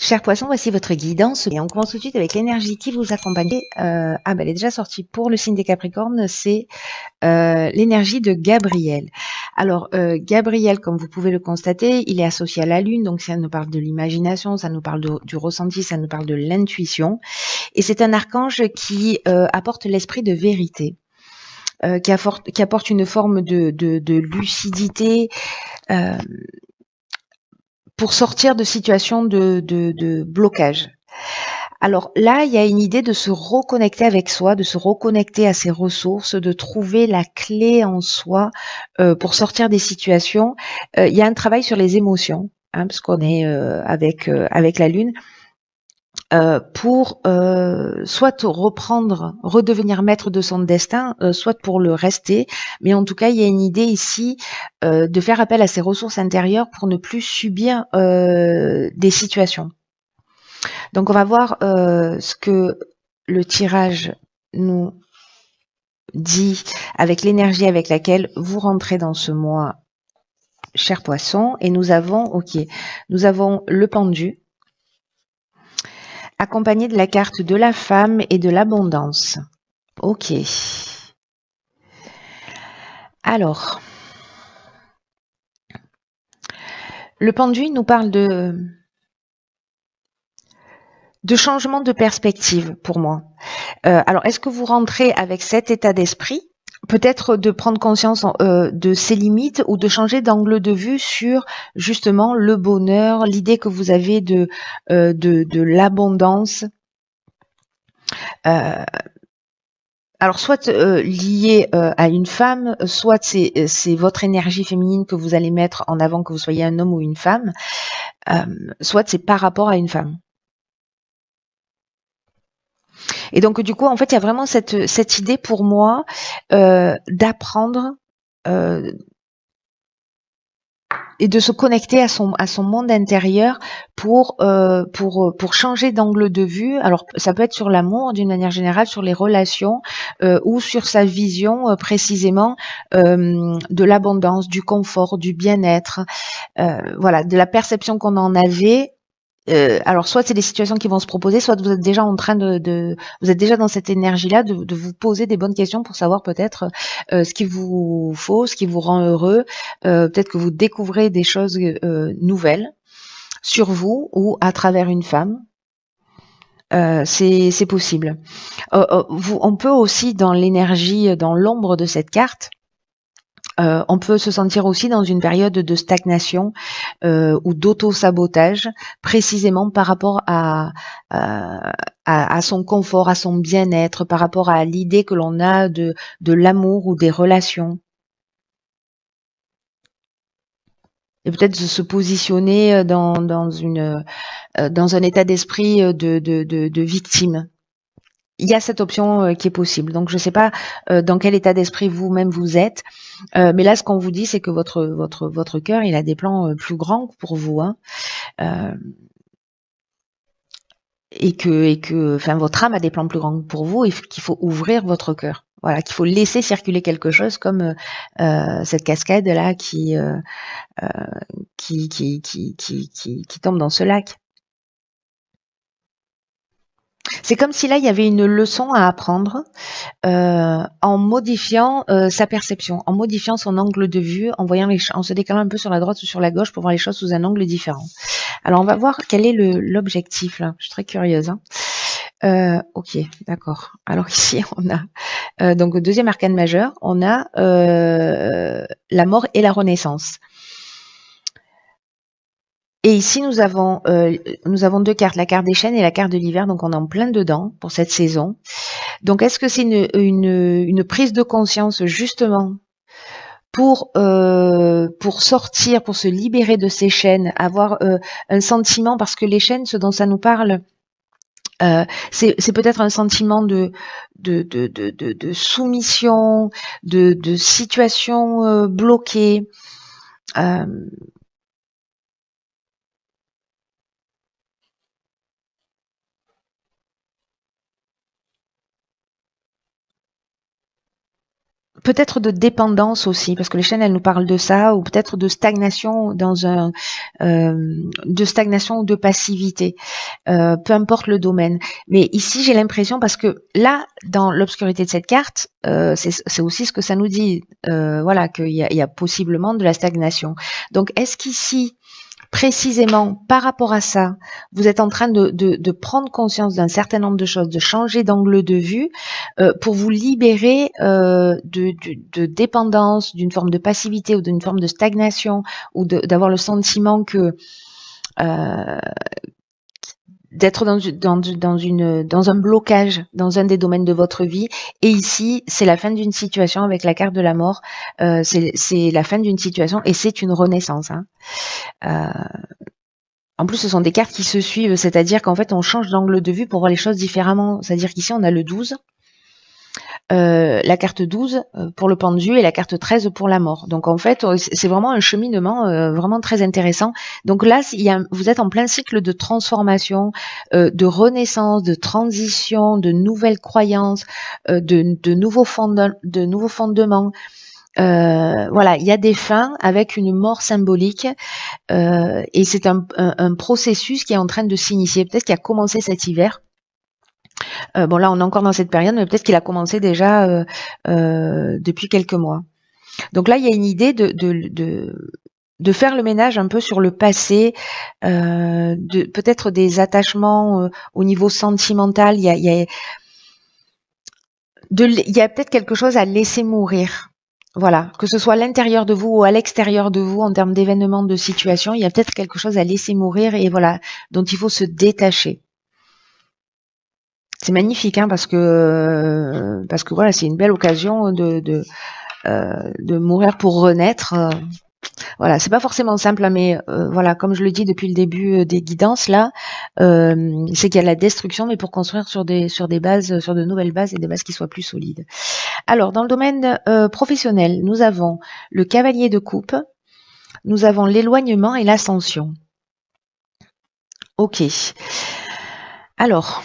Chers poissons, voici votre guidance et on commence tout de suite avec l'énergie qui vous accompagne. Elle est déjà sortie pour le signe des Capricornes, c'est l'énergie de Gabriel. Alors, Gabriel, comme vous pouvez le constater, il est associé à la Lune, donc ça nous parle de l'imagination, ça nous parle du ressenti, ça nous parle de l'intuition. Et c'est un archange qui apporte l'esprit de vérité. Qui apporte une forme de lucidité, pour sortir de situations de blocage. Alors là, il y a une idée de se reconnecter avec soi, de se reconnecter à ses ressources, de trouver la clé en soi pour sortir des situations. Il y a un travail sur les émotions, parce qu'on est avec la Lune, pour soit redevenir maître de son destin, soit pour le rester. Mais en tout cas, il y a une idée ici de faire appel à ses ressources intérieures pour ne plus subir des situations. Donc on va voir ce que le tirage nous dit avec l'énergie avec laquelle vous rentrez dans ce mois, cher poisson. Et nous avons le pendu, accompagné de la carte de la femme et de l'abondance. Ok. Alors, le pendu nous parle de changement de perspective pour moi. Alors, est-ce que vous rentrez avec cet état d'esprit? Peut-être de prendre conscience de ses limites ou de changer d'angle de vue sur justement le bonheur, l'idée que vous avez de l'abondance. Alors soit lié à une femme, soit c'est votre énergie féminine que vous allez mettre en avant, que vous soyez un homme ou une femme, soit c'est par rapport à une femme. Et donc du coup, en fait, il y a vraiment cette idée pour moi d'apprendre et de se connecter à son monde intérieur pour changer d'angle de vue. Alors ça peut être sur l'amour d'une manière générale, sur les relations ou sur sa vision précisément de l'abondance, du confort, du bien-être, voilà, de la perception qu'on en avait. Alors soit c'est des situations qui vont se proposer, soit vous êtes déjà en train vous êtes déjà dans cette énergie-là de vous poser des bonnes questions pour savoir peut-être ce qu'il vous faut, ce qui vous rend heureux. Peut-être que vous découvrez des choses nouvelles sur vous ou à travers une femme. C'est possible. On peut aussi dans l'énergie, dans l'ombre de cette carte, on peut se sentir aussi dans une période de stagnation ou d'auto-sabotage, précisément par rapport à son confort, à son bien-être, par rapport à l'idée que l'on a de l'amour ou des relations. Et peut-être de se positionner dans un état d'esprit de victime. Il y a cette option qui est possible. Donc je ne sais pas dans quel état d'esprit vous-même vous êtes, mais là ce qu'on vous dit c'est que votre cœur il a des plans plus grands pour vous, hein, et que enfin votre âme a des plans plus grands pour vous et qu'il faut ouvrir votre cœur. Voilà, qu'il faut laisser circuler quelque chose comme cette cascade là qui tombe dans ce lac. C'est comme si là il y avait une leçon à apprendre en modifiant sa perception, en modifiant son angle de vue, en se décalant un peu sur la droite ou sur la gauche pour voir les choses sous un angle différent. Alors on va voir quel est l'objectif là. Je suis très curieuse. Ok, d'accord. Alors ici on a donc deuxième arcane majeur, on a la mort et la renaissance. Et ici, nous avons deux cartes, la carte des chênes et la carte de l'hiver, donc on est en plein dedans pour cette saison. Donc, est-ce que c'est une prise de conscience justement pour sortir, pour se libérer de ces chaînes, avoir un sentiment, parce que les chaînes, ce dont ça nous parle, c'est peut-être un sentiment de soumission, de situation bloquée. peut-être de dépendance aussi, parce que les chaînes elles nous parlent de ça, ou peut-être de stagnation de stagnation ou de passivité, peu importe le domaine. Mais ici j'ai l'impression, parce que là dans l'obscurité de cette carte, c'est aussi ce que ça nous dit, voilà, qu'il y a possiblement de la stagnation. Donc est-ce qu'ici précisément par rapport à ça, vous êtes en train de prendre conscience d'un certain nombre de choses, de changer d'angle de vue pour vous libérer de dépendance, d'une forme de passivité ou d'une forme de stagnation, ou d'avoir le sentiment que d'être dans un blocage dans un des domaines de votre vie. Et ici, c'est la fin d'une situation avec la carte de la mort. C'est la fin d'une situation et c'est une renaissance. Hein. En plus, ce sont des cartes qui se suivent, c'est-à-dire qu'en fait, on change d'angle de vue pour voir les choses différemment. C'est-à-dire qu'ici, on a le 12, la carte 12 pour le pendu et la carte 13 pour la mort. Donc en fait, c'est vraiment un cheminement vraiment très intéressant. Donc là, vous êtes en plein cycle de transformation, de renaissance, de transition, de nouvelles croyances, de nouveaux fondements. Voilà, il y a des fins avec une mort symbolique et c'est un processus qui est en train de s'initier. Peut-être qu'il a commencé cet hiver. Bon là, on est encore dans cette période, mais peut-être qu'il a commencé déjà depuis quelques mois. Donc là, il y a une idée de faire le ménage un peu sur le passé, peut-être des attachements au niveau sentimental. Il y a peut-être quelque chose à laisser mourir. Voilà, que ce soit à l'intérieur de vous ou à l'extérieur de vous en termes d'événements, de situations, il y a peut-être quelque chose à laisser mourir et voilà, dont il faut se détacher. C'est magnifique, hein, parce que voilà, c'est une belle occasion de mourir pour renaître. Voilà, c'est pas forcément simple, hein, mais voilà, comme je le dis depuis le début des guidances là, c'est qu'il y a la destruction, mais pour construire sur des bases, sur de nouvelles bases et des bases qui soient plus solides. Alors, dans le domaine professionnel, nous avons le cavalier de coupe, nous avons l'éloignement et l'ascension. Ok. Alors.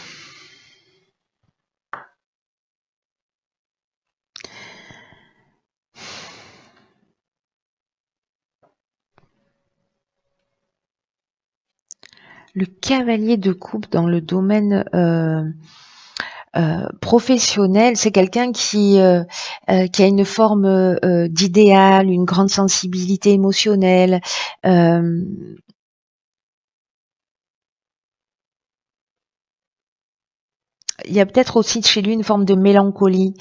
Le cavalier de coupe dans le domaine professionnel, c'est quelqu'un qui a une forme d'idéal, une grande sensibilité émotionnelle. Il y a peut-être aussi chez lui une forme de mélancolie.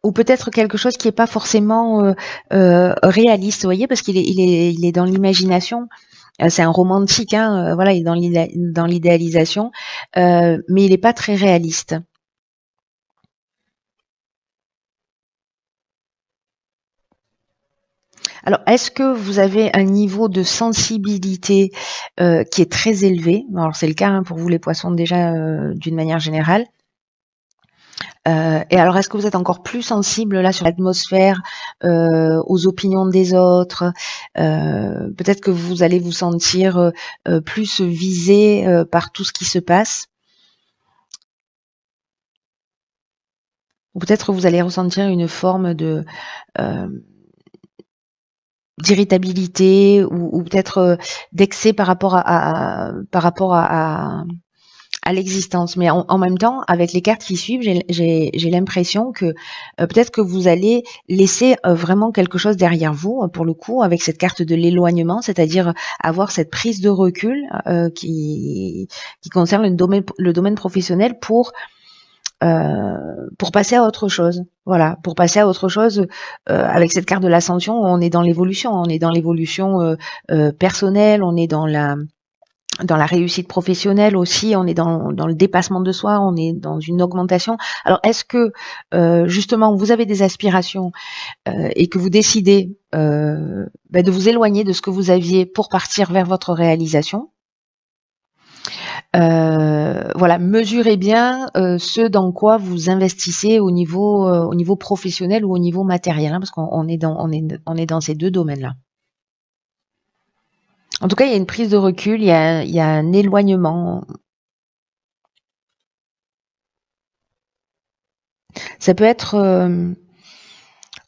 Ou peut-être quelque chose qui est pas forcément réaliste, vous voyez, parce qu'il est dans l'imagination. C'est un romantique, hein, voilà, il est dans l'idéalisation, mais il n'est pas très réaliste. Alors, est-ce que vous avez un niveau de sensibilité qui est très élevé? Alors, c'est le cas, hein, pour vous les poissons déjà d'une manière générale. Et alors, est-ce que vous êtes encore plus sensible là sur l'atmosphère, aux opinions des autres? Peut-être que vous allez vous sentir plus visé par tout ce qui se passe. Ou peut-être que vous allez ressentir une forme de d'irritabilité ou peut-être d'excès par rapport à l'existence. Mais en même temps, avec les cartes qui suivent, j'ai l'impression que peut-être que vous allez laisser vraiment quelque chose derrière vous, pour le coup, avec cette carte de l'éloignement, c'est-à-dire avoir cette prise de recul qui concerne le domaine professionnel pour passer à autre chose. Voilà, pour passer à autre chose. Avec cette carte de l'ascension, on est dans l'évolution, personnelle, on est dans la réussite professionnelle aussi, on est dans le dépassement de soi, on est dans une augmentation. Alors, est-ce que justement vous avez des aspirations et que vous décidez de vous éloigner de ce que vous aviez pour partir vers votre réalisation? Voilà, mesurez bien ce dans quoi vous investissez au niveau professionnel ou au niveau matériel, hein, parce qu'on est dans ces deux domaines-là. En tout cas, il y a une prise de recul, il y a un éloignement Ça peut être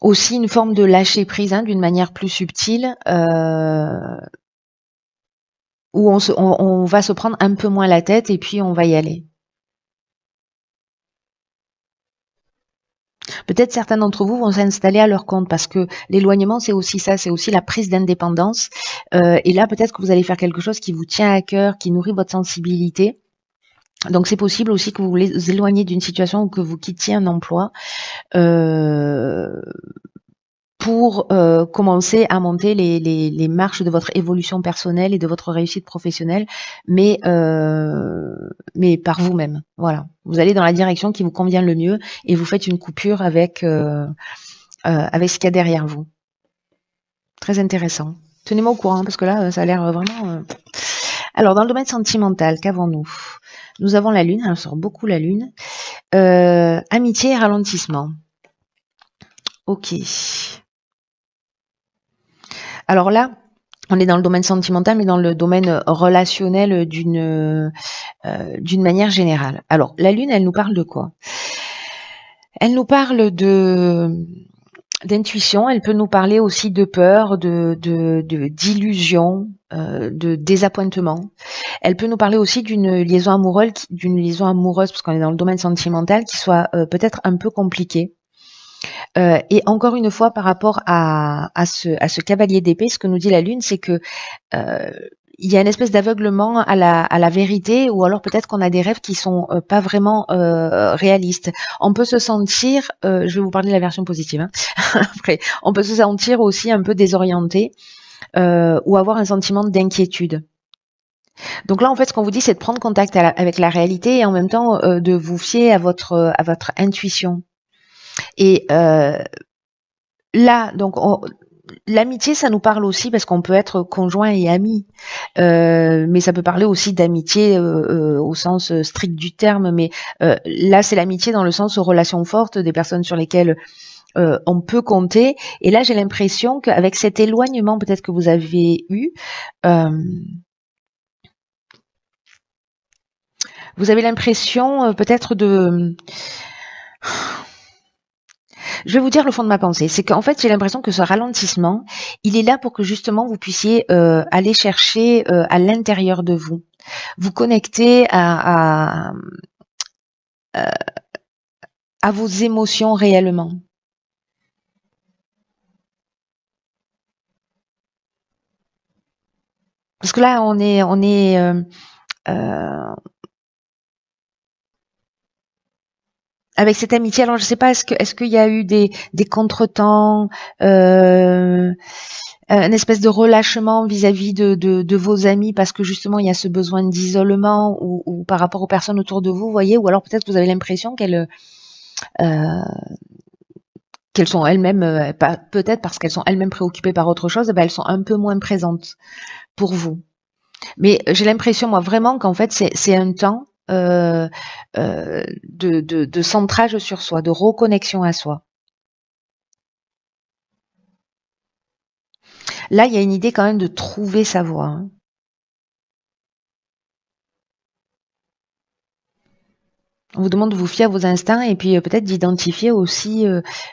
aussi une forme de lâcher prise, hein, d'une manière plus subtile, où on va se prendre un peu moins la tête et puis on va y aller. Peut-être certains d'entre vous vont s'installer à leur compte parce que l'éloignement, c'est aussi ça, c'est aussi la prise d'indépendance. Et là, peut-être que vous allez faire quelque chose qui vous tient à cœur, qui nourrit votre sensibilité. Donc c'est possible aussi que vous vous éloigniez d'une situation ou que vous quittiez un emploi pour commencer à monter les marches de votre évolution personnelle et de votre réussite professionnelle, mais par vous-même. Voilà. Vous allez dans la direction qui vous convient le mieux et vous faites une coupure avec ce qu'il y a derrière vous. Très intéressant. Tenez-moi au courant parce que là, ça a l'air vraiment. Alors, dans le domaine sentimental, qu'avons-nous? Nous avons la Lune. Elle sort beaucoup la Lune. Amitié et ralentissement. Ok. Alors là, on est dans le domaine sentimental, mais dans le domaine relationnel d'une manière générale. Alors, la Lune, elle nous parle de quoi? Elle nous parle d'intuition, elle peut nous parler aussi de peur, d'illusion, de désappointement. Elle peut nous parler aussi d'une liaison amoureuse, parce qu'on est dans le domaine sentimental, qui soit peut-être un peu compliquée. Et encore une fois, par rapport à ce cavalier d'épée, ce que nous dit la Lune, c'est que il y a une espèce d'aveuglement à la vérité, ou alors peut-être qu'on a des rêves qui sont pas vraiment réalistes. On peut se sentir, je vais vous parler de la version positive, hein. Après, on peut se sentir aussi un peu désorienté ou avoir un sentiment d'inquiétude. Donc là, en fait, ce qu'on vous dit, c'est de prendre contact avec la réalité et en même temps de vous fier à votre intuition. Et là, donc, l'amitié, ça nous parle aussi parce qu'on peut être conjoint et ami, mais ça peut parler aussi d'amitié au sens strict du terme. Mais là, c'est l'amitié dans le sens relations fortes, des personnes sur lesquelles on peut compter. Et là, j'ai l'impression qu'avec cet éloignement peut-être que vous avez eu, vous avez l'impression peut-être de... Je vais vous dire le fond de ma pensée. C'est qu'en fait, j'ai l'impression que ce ralentissement, il est là pour que justement vous puissiez aller chercher à l'intérieur de vous, vous connecter à vos émotions réellement. Parce que là, on est avec cette amitié. Alors, je sais pas, est-ce qu'il y a eu des contretemps, un espèce de relâchement vis-à-vis de vos amis parce que justement il y a ce besoin d'isolement ou par rapport aux personnes autour de vous, voyez, ou alors peut-être que vous avez l'impression qu'elles sont elles-mêmes, peut-être parce qu'elles sont elles-mêmes préoccupées par autre chose, elles sont un peu moins présentes pour vous. Mais j'ai l'impression, moi, vraiment qu'en fait, c'est un temps de centrage sur soi, de reconnexion à soi. Là, il y a une idée quand même de trouver sa voie, hein. On vous demande de vous fier à vos instincts et puis peut-être d'identifier aussi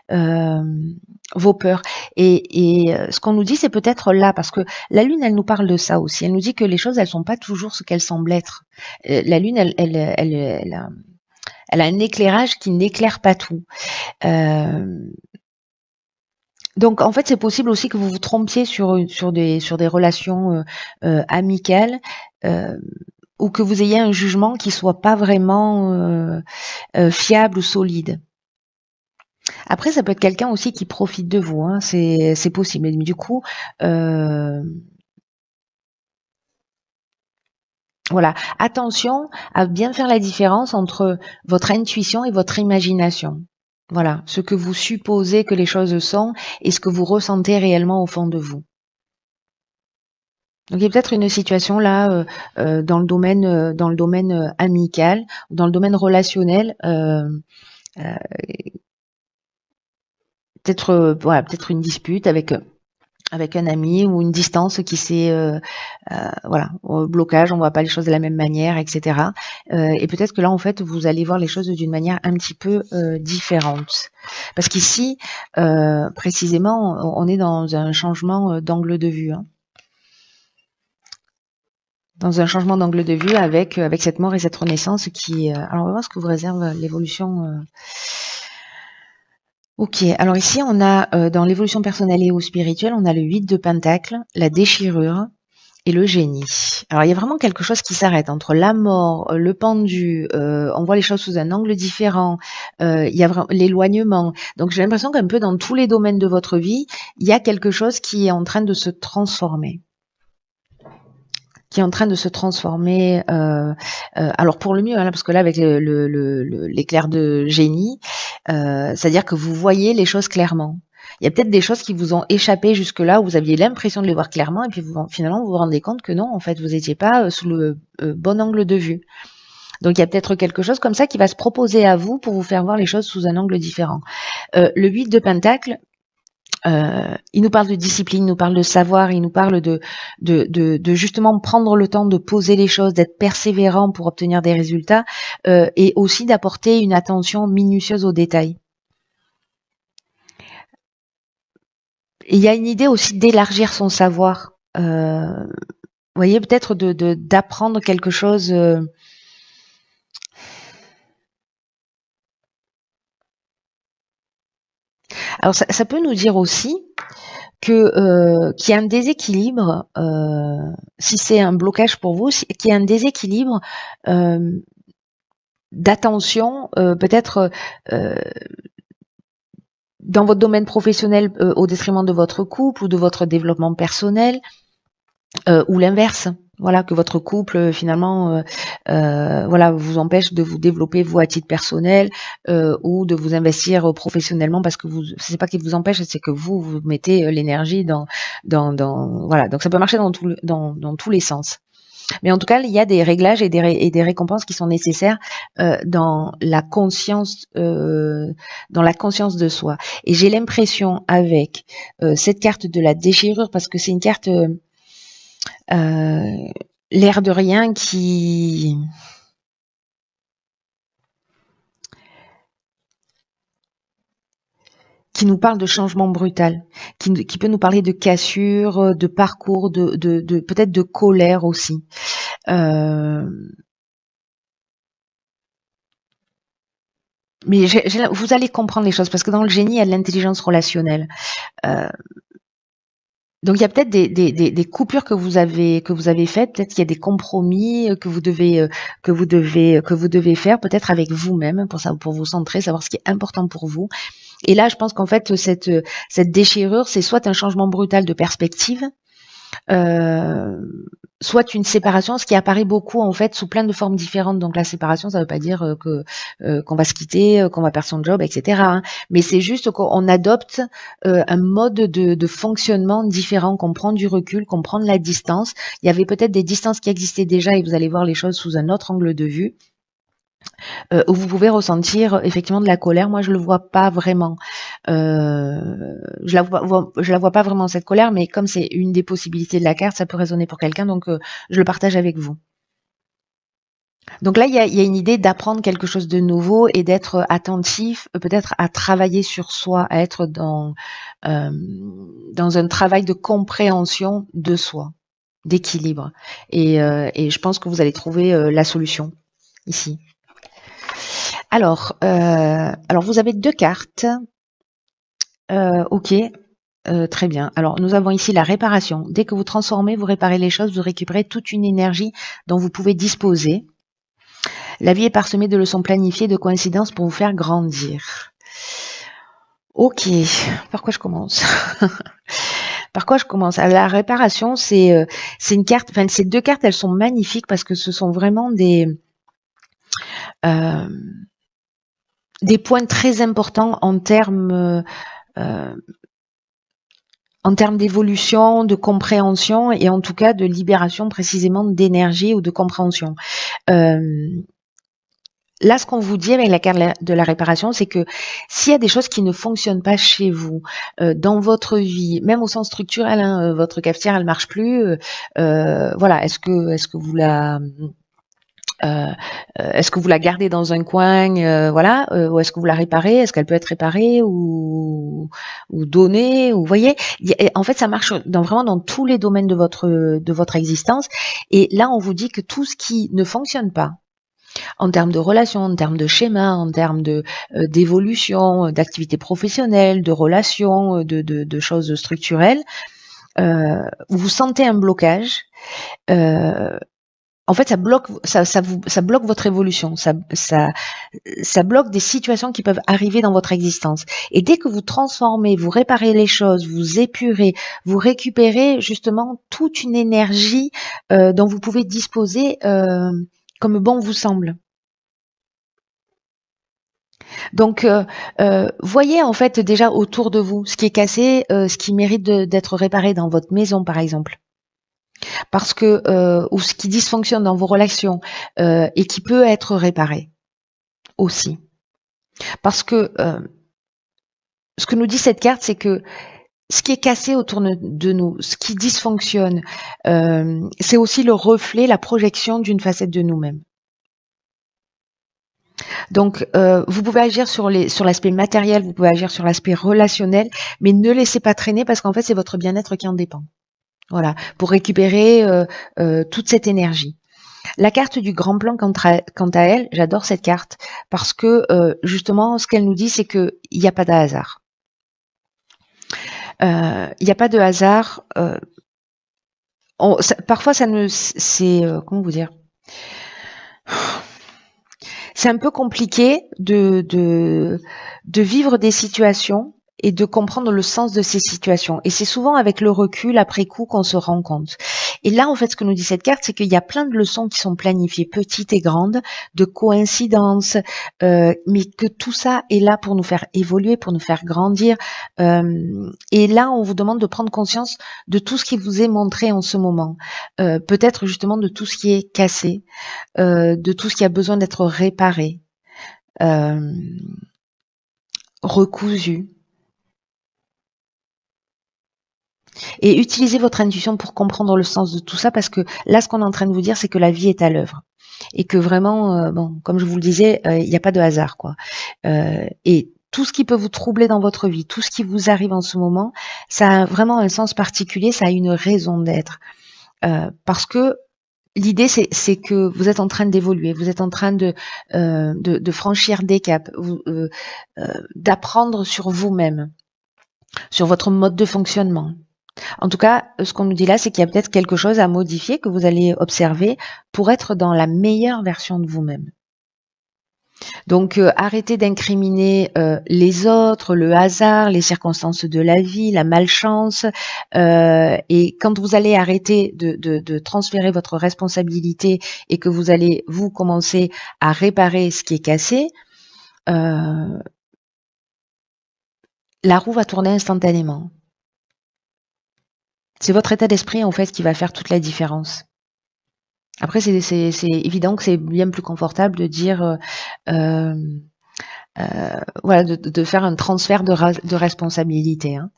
vos peurs. Et ce qu'on nous dit, c'est peut-être là, parce que la Lune, elle nous parle de ça aussi. Elle nous dit que les choses, elles sont pas toujours ce qu'elles semblent être. La Lune, elle a un éclairage qui n'éclaire pas tout. Donc en fait, c'est possible aussi que vous vous trompiez sur des relations amicales. Ou que vous ayez un jugement qui soit pas vraiment fiable ou solide. Après, ça peut être quelqu'un aussi qui profite de vous, hein, c'est possible. Mais du coup, voilà, attention à bien faire la différence entre votre intuition et votre imagination. Voilà, ce que vous supposez que les choses sont et ce que vous ressentez réellement au fond de vous. Donc il y a peut-être une situation là dans le domaine amical, dans le domaine relationnel, peut-être voilà, peut-être une dispute avec avec un ami ou une distance qui s'est voilà, blocage, on voit pas les choses de la même manière, etc. Et peut-être que là en fait vous allez voir les choses d'une manière un petit peu différente, parce qu'ici précisément on est dans un changement d'angle de vue, hein. Dans un changement d'angle de vue avec cette mort et cette renaissance qui alors on va voir ce que vous réserve l'évolution. Ok, alors ici on a dans l'évolution personnelle et ou spirituelle, on a le 8 de Pentacle, la déchirure et le génie. Alors il y a vraiment quelque chose qui s'arrête entre la mort, le pendu, on voit les choses sous un angle différent, il y a vraiment l'éloignement. Donc j'ai l'impression qu'un peu dans tous les domaines de votre vie, il y a quelque chose qui est en train de se transformer. Alors pour le mieux, hein, parce que là avec l'éclair de génie, c'est-à-dire que vous voyez les choses clairement. Il y a peut-être des choses qui vous ont échappé jusque-là, où vous aviez l'impression de les voir clairement, et puis finalement vous vous rendez compte que non, en fait, vous n'étiez pas sous le bon angle de vue. Donc il y a peut-être quelque chose comme ça qui va se proposer à vous pour vous faire voir les choses sous un angle différent. Le 8 de Pentacle, il nous parle de discipline, il nous parle de savoir, il nous parle de justement prendre le temps de poser les choses, d'être persévérant pour obtenir des résultats, et aussi d'apporter une attention minutieuse aux détails. Et il y a une idée aussi d'élargir son savoir. Vous voyez, peut-être d'apprendre quelque chose. Alors ça peut nous dire aussi que qu'il y a un déséquilibre, si c'est un blocage pour vous, qu'il y a un déséquilibre d'attention, peut-être dans votre domaine professionnel au détriment de votre couple ou de votre développement personnel, ou l'inverse. Voilà, que votre couple finalement voilà, vous empêche de vous développer vous à titre personnel, ou de vous investir professionnellement, parce que c'est pas qu'il vous empêche, c'est que vous mettez l'énergie dans voilà. Donc ça peut marcher dans tous les sens. Mais en tout cas, il y a des réglages et des récompenses qui sont nécessaires dans la conscience de soi. Et j'ai l'impression avec cette carte de la déchirure, parce que c'est une carte l'air de rien qui nous parle de changement brutal, qui peut nous parler de cassure, de parcours, de peut-être de colère aussi. Mais vous allez comprendre les choses, parce que dans le génie, il y a de l'intelligence relationnelle. Donc il y a peut-être des coupures que vous avez faites, peut-être qu'il y a des compromis que vous devez faire, peut-être avec vous-même, pour vous centrer, savoir ce qui est important pour vous. Et là, je pense qu'en fait cette déchirure, c'est soit un changement brutal de perspective, soit une séparation, ce qui apparaît beaucoup en fait sous plein de formes différentes. Donc la séparation, ça ne veut pas dire qu'on va se quitter, qu'on va perdre son job, etc. Hein. Mais c'est juste qu'on adopte un mode de fonctionnement différent, qu'on prend du recul, qu'on prend de la distance. Il y avait peut-être des distances qui existaient déjà, et vous allez voir les choses sous un autre angle de vue. Où vous pouvez ressentir effectivement de la colère. Moi, je le vois pas vraiment. Je la vois pas vraiment, cette colère, mais comme c'est une des possibilités de la carte, ça peut résonner pour quelqu'un, donc je le partage avec vous. Donc là, il y a une idée d'apprendre quelque chose de nouveau et d'être attentif, peut-être à travailler sur soi, à être dans un travail de compréhension de soi, d'équilibre. Et je pense que vous allez trouver la solution ici. Alors vous avez 2 cartes. Ok, très bien. Alors, nous avons ici la réparation. Dès que vous transformez, vous réparez les choses, vous récupérez toute une énergie dont vous pouvez disposer. La vie est parsemée de leçons planifiées, de coïncidences pour vous faire grandir. Ok, par quoi je commence? Par quoi je commence? Alors, la réparation, c'est une carte, enfin, ces 2 cartes, elles sont magnifiques parce que ce sont vraiment des points très importants en termes d'évolution, de compréhension et en tout cas de libération précisément d'énergie ou de compréhension. là, ce qu'on vous dit avec la carte de la réparation, c'est que s'il y a des choses qui ne fonctionnent pas chez vous, dans votre vie, même au sens structurel, hein, votre cafetière, elle marche plus, voilà, est-ce que vous la gardez dans un coin, voilà, ou est-ce que vous la réparez? Est-ce qu'elle peut être réparée ou donnée? Ou vous voyez, en fait, ça marche vraiment dans tous les domaines de votre existence. Et là, on vous dit que tout ce qui ne fonctionne pas, en termes de relations, en termes de schéma, en termes d'évolution, d'activité professionnelle, de relations, de choses structurelles, vous sentez un blocage. En fait, ça bloque votre évolution, ça bloque des situations qui peuvent arriver dans votre existence. Et dès que vous transformez, vous réparez les choses, vous épurez, vous récupérez justement toute une énergie dont vous pouvez disposer comme bon vous semble. Donc, voyez en fait déjà autour de vous ce qui est cassé, ce qui mérite d'être réparé dans votre maison, par exemple. Parce que ou ce qui dysfonctionne dans vos relations et qui peut être réparé aussi. Parce que ce que nous dit cette carte, c'est que ce qui est cassé autour de nous, ce qui dysfonctionne, c'est aussi le reflet, la projection d'une facette de nous-mêmes. Donc, vous pouvez agir sur l'aspect matériel, vous pouvez agir sur l'aspect relationnel, mais ne laissez pas traîner parce qu'en fait, c'est votre bien-être qui en dépend. Voilà, pour récupérer toute cette énergie. La carte du grand plan, quant à elle, j'adore cette carte parce que justement, ce qu'elle nous dit, c'est qu'il n'y a pas de hasard. Il n'y a pas de hasard. Parfois, comment vous dire? C'est un peu compliqué de vivre des situations et de comprendre le sens de ces situations. Et c'est souvent avec le recul, après coup, qu'on se rend compte. Et là, en fait, ce que nous dit cette carte, c'est qu'il y a plein de leçons qui sont planifiées, petites et grandes, de coïncidences, mais que tout ça est là pour nous faire évoluer, pour nous faire grandir. Et là, on vous demande de prendre conscience de tout ce qui vous est montré en ce moment. Peut-être justement de tout ce qui est cassé, de tout ce qui a besoin d'être réparé, recousu. Et utilisez votre intuition pour comprendre le sens de tout ça, parce que là, ce qu'on est en train de vous dire, c'est que la vie est à l'œuvre. Et que vraiment, bon, comme je vous le disais, il n'y a pas de hasard, quoi. Et tout ce qui peut vous troubler dans votre vie, tout ce qui vous arrive en ce moment, ça a vraiment un sens particulier, ça a une raison d'être. Parce que l'idée, c'est que vous êtes en train d'évoluer, vous êtes en train de franchir des caps, d'apprendre sur vous-même, sur votre mode de fonctionnement. En tout cas, ce qu'on nous dit là, c'est qu'il y a peut-être quelque chose à modifier que vous allez observer pour être dans la meilleure version de vous-même. Donc, arrêtez d'incriminer les autres, le hasard, les circonstances de la vie, la malchance. Et quand vous allez arrêter de transférer votre responsabilité et que vous allez, vous, commencer à réparer ce qui est cassé, la roue va tourner instantanément. C'est votre état d'esprit, en fait, qui va faire toute la différence. Après, c'est évident que c'est bien plus confortable de dire, voilà, de faire un transfert de responsabilité, hein.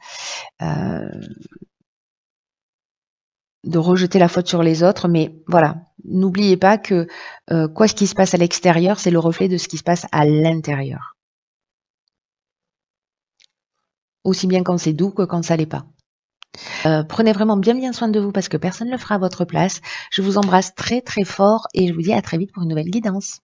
De rejeter la faute sur les autres, mais voilà, n'oubliez pas que quoi ce qui se passe à l'extérieur, c'est le reflet de ce qui se passe à l'intérieur. Aussi bien quand c'est doux que quand ça l'est pas. Prenez vraiment bien soin de vous parce que personne ne le fera à votre place. Je vous embrasse très très fort et je vous dis à très vite pour une nouvelle guidance.